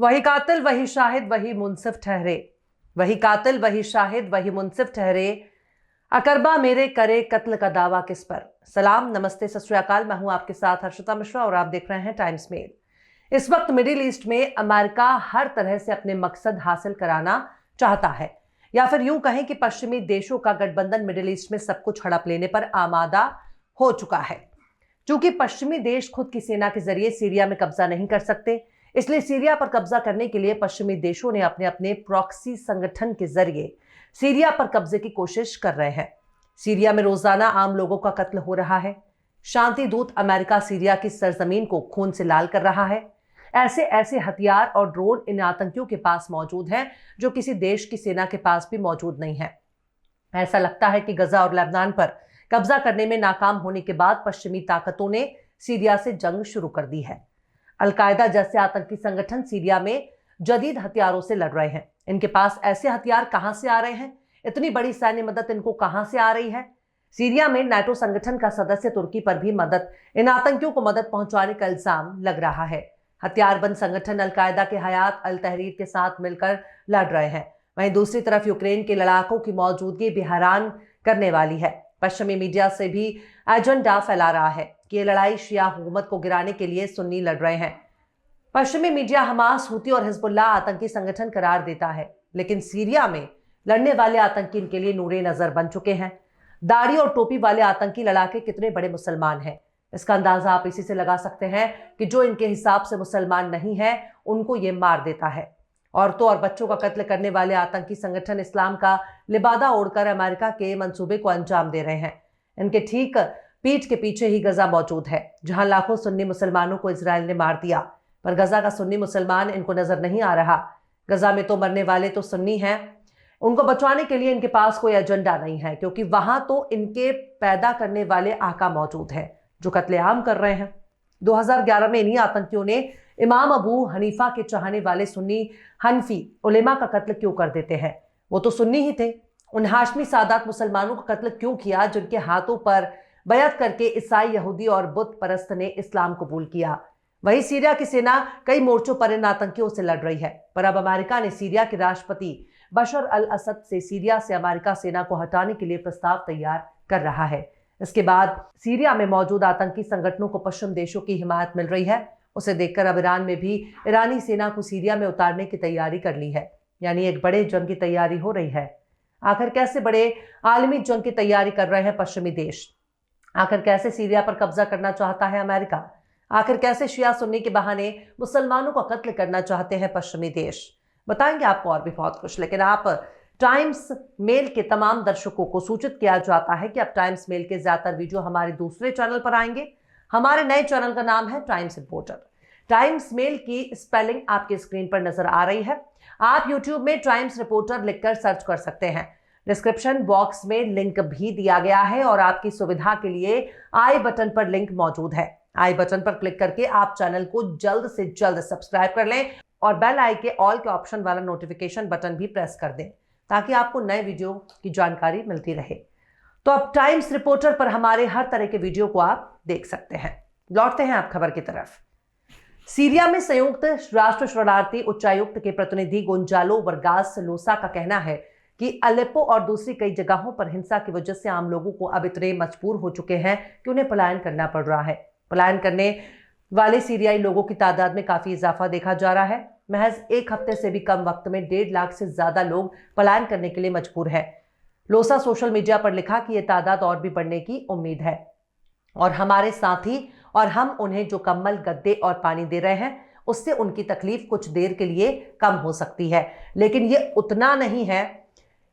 वही कातिल वही शाहिद वही मुनसिफ ठहरे, वही कातिल वही शाहिद वही मुनसिफ ठहरे, अकरबा मेरे करे कत्ल का दावा किस पर। सलाम, नमस्ते, सत श्री अकाल। मैं हूं आपके साथ हर्षिता मिश्रा और आप देख रहे हैं टाइम्स मेल। इस वक्त मिडिल ईस्ट में अमेरिका हर तरह से अपने मकसद हासिल कराना चाहता है, या फिर यूं कहें कि पश्चिमी देशों का गठबंधन मिडिल ईस्ट में सब कुछ हड़प लेने पर आमादा हो चुका है। चूंकि पश्चिमी देश खुद की सेना के जरिए सीरिया में कब्जा नहीं कर सकते, इसलिए सीरिया पर कब्जा करने के लिए पश्चिमी देशों ने अपने अपने प्रॉक्सी संगठन के जरिए सीरिया पर कब्जे की कोशिश कर रहे हैं। सीरिया में रोजाना आम लोगों का कत्ल हो रहा है। शांति दूत अमेरिका सीरिया की सरजमीन को खून से लाल कर रहा है। ऐसे ऐसे हथियार और ड्रोन इन आतंकियों के पास मौजूद हैं जो किसी देश की सेना के पास भी मौजूद नहीं है। ऐसा लगता है कि गजा और लेबनान पर कब्जा करने में नाकाम होने के बाद पश्चिमी ताकतों ने सीरिया से जंग शुरू कर दी है। अलकायदा जैसे आतंकी संगठन सीरिया में जदीद हथियारों से लड़ रहे हैं। इनके पास ऐसे हथियार कहां से आ रहे हैं? इतनी बड़ी सैन्य मदद इनको कहां से आ रही है? सीरिया में नाटो संगठन का सदस्य तुर्की पर भी इन आतंकियों को मदद पहुंचाने का इल्जाम लग रहा है। हथियारबंद संगठन अलकायदा के हयात अल तहरीर के साथ मिलकर लड़ रहे हैं। वहीं दूसरी तरफ यूक्रेन के लड़ाकों की मौजूदगी भी हैरान करने वाली है। पश्चिमी मीडिया से भी एजेंडा फैला रहा है कि ये लड़ाई शिया हुकूमत को गिराने के लिए सुन्नी लड़ रहे हैं। पश्चिमी मीडिया हमास, हूती और हिजबुल्लाह आतंकी संगठन करार देता है, लेकिन सीरिया में लड़ने वाले आतंकी इनके लिए नूरे नजर बन चुके हैं। दाढ़ी और टोपी वाले आतंकी लड़ाके कितने बड़े मुसलमान हैं, इसका अंदाजा आप इसी से लगा सकते हैं कि जो इनके हिसाब से मुसलमान नहीं है उनको ये मार देता है। औरतों और बच्चों का कत्ल करने वाले आतंकी संगठन इस्लाम का लिबादा ओढ़कर अमेरिका के मंसूबे को अंजाम दे रहे हैं। इनके ठीक पीठ के पीछे ही गजा मौजूद है, जहां लाखों सुन्नी मुसलमानों को इजराइल ने मार दिया, पर गजा का सुन्नी मुसलमान इनको नजर नहीं आ रहा। गजा में तो मरने वाले तो सुन्नी हैं, उनको बचाने के लिए इनके पास कोई एजेंडा नहीं है, क्योंकि वहां तो इनके पैदा करने वाले आका मौजूद है जो कत्लेआम कर रहे हैं। 2011 में इन्हीं आतंकियों ने इमाम अबू हनीफा के चाहने वाले सुन्नी हनफी उलेमा का कत्ल क्यों कर देते हैं? वो तो सुन्नी ही थे। उन हाशमी सादात मुसलमानों का कत्ल क्यों किया जिनके हाथों पर बैत करके ईसाई, यहूदी और बुत परस्त ने इस्लाम कबूल किया? वही सीरिया की सेना कई मोर्चों पर इन आतंकियों से लड़ रही है, पर अब अमेरिका ने सीरिया के राष्ट्रपति बशर अल असद से सीरिया से अमेरिका सेना को हटाने के लिए प्रस्ताव तैयार कर रहा है। इसके बाद सीरिया में मौजूद आतंकी संगठनों को पश्चिम देशों की हिमायत मिल रही है। उसे देखकर अब ईरान में भी ईरानी सेना को सीरिया में उतारने की तैयारी कर ली है, यानी एक बड़े जंग की तैयारी हो रही है। आखिर कैसे बड़े आलमी जंग की तैयारी कर रहे हैं पश्चिमी देश? आखिर कैसे सीरिया पर कब्जा करना चाहता है अमेरिका? आखिर कैसे शिया सुन्नी के बहाने मुसलमानों का कत्ल करना चाहते हैं पश्चिमी देश? बताएंगे आपको और भी बहुत कुछ, लेकिन आप टाइम्स मेल के तमाम दर्शकों को सूचित किया जाता है कि अब टाइम्स मेल के ज्यादातर वीडियो हमारे दूसरे चैनल पर आएंगे। हमारे नए चैनल का नाम है टाइम्स रिपोर्टर। टाइम्स मेल की स्पेलिंग आपकी स्क्रीन पर नजर आ रही है। आप यूट्यूब में टाइम्स रिपोर्टर लिखकर सर्च कर सकते हैं। डिस्क्रिप्शन बॉक्स में लिंक भी दिया गया है और आपकी सुविधा के लिए आई बटन पर लिंक मौजूद है। आई बटन पर क्लिक करके आप चैनल को जल्द से जल्द सब्सक्राइब कर लें और बेल आइकन के ऑल के ऑप्शन वाला नोटिफिकेशन बटन भी प्रेस कर दें, ताकि आपको नए वीडियो की जानकारी मिलती रहे। तो अब टाइम्स रिपोर्टर पर हमारे हर तरह के वीडियो को आप देख सकते हैं। लौटते हैं आप खबर की तरफ। सीरिया में संयुक्त राष्ट्र शरणार्थी उच्चायुक्त के प्रतिनिधि गोंजालो वर्गास लोसा का कहना है कि अलेप्पो और दूसरी कई जगहों पर हिंसा की वजह से आम लोगों को अब इतने मजबूर हो चुके हैं कि उन्हें पलायन करना पड़ रहा है। पलायन करने वाले सीरियाई लोगों की तादाद में काफी इजाफा देखा जा रहा है। महज एक हफ्ते से भी कम वक्त में 1.5 लाख से ज्यादा लोग पलायन करने के लिए मजबूर है। लोसा सोशल मीडिया पर लिखा कि यह तादाद और भी बढ़ने की उम्मीद है और हमारे साथी और हम उन्हें जो कम्बल, गद्दे और पानी दे रहे हैं उससे उनकी तकलीफ कुछ देर के लिए कम हो सकती है, लेकिन ये उतना नहीं है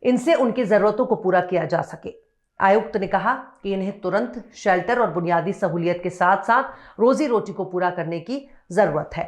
इनसे उनकी जरूरतों को पूरा किया जा सके। आयुक्त ने कहा कि इन्हें तुरंत शेल्टर और बुनियादी सहूलियत के साथ साथ रोजी रोटी को पूरा करने की जरूरत है।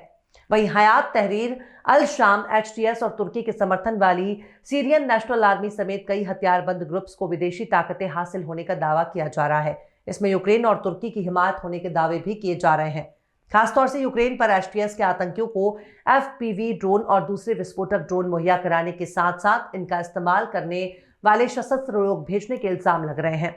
वहीं हयात तहरीर अल शाम, HTS और तुर्की के समर्थन वाली सीरियन नेशनल आर्मी समेत कई हथियारबंद ग्रुप्स को विदेशी ताकतें हासिल होने का दावा किया जा रहा है। इसमें यूक्रेन और तुर्की की हिमायत होने के दावे भी किए जा रहे हैं। खासतौर से यूक्रेन पर HTS के आतंकियों को FPV ड्रोन और दूसरे विस्फोटक ड्रोन मुहैया कराने के साथ साथ इनका इस्तेमाल करने वाले सशस्त्र लोग भेजने के इल्जाम लग रहे हैं।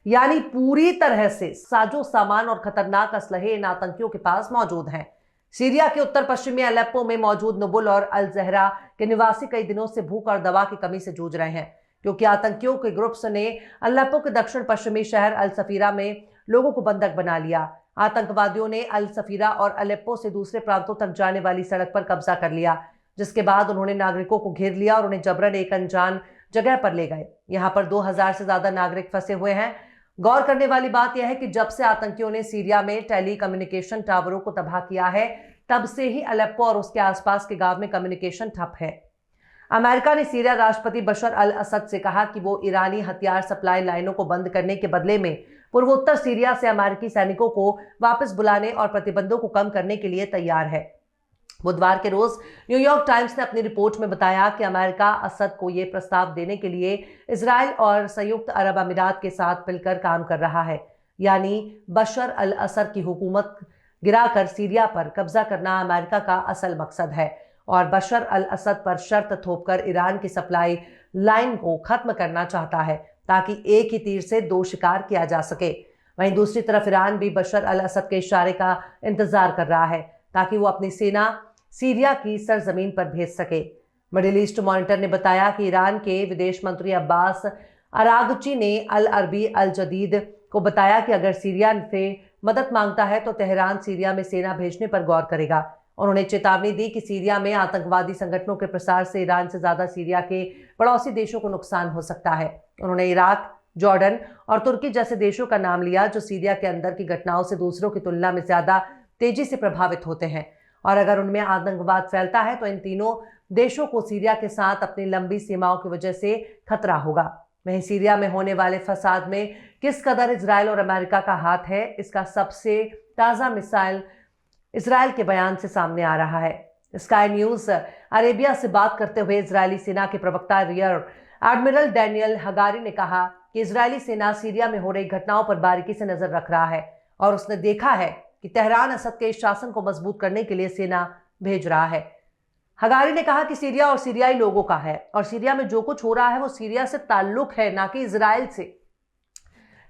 यानी पूरी तरह से साजो सामान और खतरनाक असलहे इन आतंकियों के पास मौजूद हैं। सीरिया के उत्तर पश्चिमी अलेप्पो में मौजूद नुबुल और अल जहरा के निवासी कई दिनों से भूख और दवा की कमी से जूझ रहे हैं, क्योंकि आतंकियों के ग्रुप्स ने अलेप्पो के दक्षिण पश्चिमी शहर अल सफीरा में लोगों को बंधक बना लिया। आतंकवादियों ने अल सफीरा और अलेप्पो से दूसरे प्रांतों तक जाने वाली सड़क पर कब्जा कर लिया, जिसके बाद उन्होंने नागरिकों को घेर लिया और उन्हें जबरन एक अनजान जगह पर ले गए। यहाँ पर 2000 से ज्यादा नागरिक फंसे हुए हैं। गौर करने वाली बात यह है कि जब से आतंकियों ने सीरिया में टेली कम्युनिकेशन टावरों को तबाह किया है, तब से ही अलेप्पो और उसके आसपास के गांव में कम्युनिकेशन ठप है। अमेरिका ने सीरिया राष्ट्रपति बशर अल असद से कहा कि वो ईरानी हथियार सप्लाई लाइनों को बंद करने के बदले में पूर्वोत्तर सीरिया से अमेरिकी सैनिकों को वापस बुलाने और प्रतिबंधों को कम करने के लिए तैयार है। बुधवार के रोज न्यूयॉर्क टाइम्स ने अपनी रिपोर्ट में बताया कि अमेरिका असद को यह प्रस्ताव देने के लिए इजराइल और संयुक्त अरब अमीरात के साथ मिलकर काम कर रहा है, यानी बशर अल असद की हुकूमत गिराकर सीरिया पर कब्जा करना अमेरिका का असल मकसद है और बशर अल असद पर शर्त थोपकर ईरान की सप्लाई लाइन को खत्म करना चाहता है, ताकि एक ही तीर से दो शिकार किया जा सके। वहीं दूसरी तरफ ईरान भी बशर अल असद के इशारे का इंतजार कर रहा है ताकि वो अपनी सेना सीरिया की सरजमीन पर भेज सके। मिडिल ईस्ट मॉनिटर ने बताया कि ईरान के विदेश मंत्री अब्बास अरागची ने अल अरबी अल जदीद को बताया कि अगर सीरिया से मदद मांगता है तो तेहरान सीरिया में सेना भेजने पर गौर करेगा। उन्होंने चेतावनी दी कि सीरिया में आतंकवादी संगठनों के प्रसार से ईरान से ज्यादा सीरिया के पड़ोसी देशों को नुकसान हो सकता है। उन्होंने इराक, जॉर्डन और तुर्की जैसे देशों का नाम लिया जो सीरिया के अंदर की घटनाओं से दूसरों की तुलना में ज्यादा तेजी से प्रभावित होते हैं, और अगर उनमें आतंकवाद फैलता है तो इन तीनों देशों को सीरिया के साथ अपनी लंबी सीमाओं की वजह से खतरा होगा। वहीं सीरिया में होने वाले फसाद में किस कदर इजराइल और अमेरिका का हाथ है, इसका सबसे ताज़ा मिसाइल इजराइल के बयान से सामने आ रहा है। स्काई न्यूज अरेबिया से बात करते हुए इजरायली सेना के प्रवक्ता रियर एडमिरल डैनियल हगारी ने कहा कि इजरायली सेना सीरिया में हो रही घटनाओं पर बारीकी से नजर रख रहा है और उसने देखा है कि तेहरान असद के शासन को मजबूत करने के लिए सेना भेज रहा है। हगारी ने कहा कि सीरिया और सीरियाई लोगों का है और सीरिया में जो कुछ हो रहा है वो सीरिया से ताल्लुक है, ना कि इजराइल से।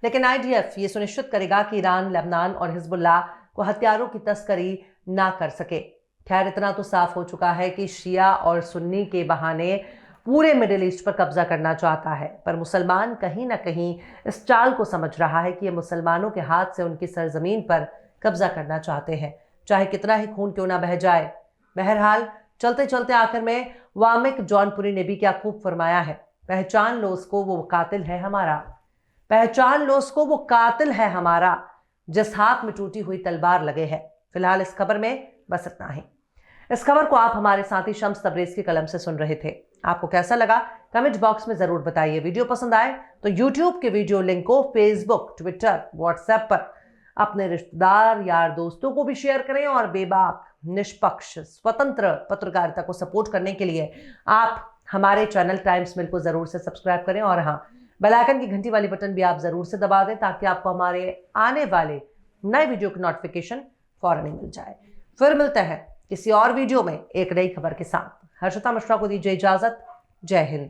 लेकिन आईडीएफ ये सुनिश्चित करेगा कि ईरान, लेबनान और हिजबुल्लाह को हथियारों की तस्करी ना कर सके। खैर, इतना तो साफ हो चुका है कि शिया और सुन्नी के बहाने पूरे मिडिल ईस्ट पर कब्जा करना चाहता है, पर मुसलमान कहीं ना कहीं इस चाल को समझ रहा है कि ये मुसलमानों के हाथ से उनकी सरजमीन पर कब्जा करना चाहते हैं, चाहे कितना ही खून क्यों ना बह जाए। बहरहाल, चलते चलते आखिर में वामिक जौनपुरी ने भी क्या खूब फरमाया है, पहचान लो उसको वो कातिल है हमारा, पहचान लो उसको वो कातिल है हमारा, जिस हाथ में टूटी हुई तलवार लगे है। फिलहाल इस खबर में बस इतना ही। इस खबर को आप हमारे साथी शम्स तबरेज की कलम से सुन रहे थे। आपको कैसा लगा कमेंट बॉक्स में जरूर बताइए। वीडियो पसंद आए तो यूट्यूब के वीडियो लिंक को फेसबुक, ट्विटर, व्हाट्सएप पर अपने रिश्तेदार, यार, दोस्तों को भी शेयर करें और बेबाक, निष्पक्ष, स्वतंत्र पत्रकारिता को सपोर्ट करने के लिए आप हमारे चैनल टाइम्स मिल को जरूर से सब्सक्राइब करें और हाँ, बेल आइकन की घंटी वाली बटन भी आप जरूर से दबा दें ताकि आपको हमारे आने वाले नए वीडियो की नोटिफिकेशन फौरन ही मिल जाए। फिर मिलते हैं किसी और वीडियो में एक नई खबर के साथ। हर्षिता मिश्रा को दीजिए इजाजत। जय हिंद।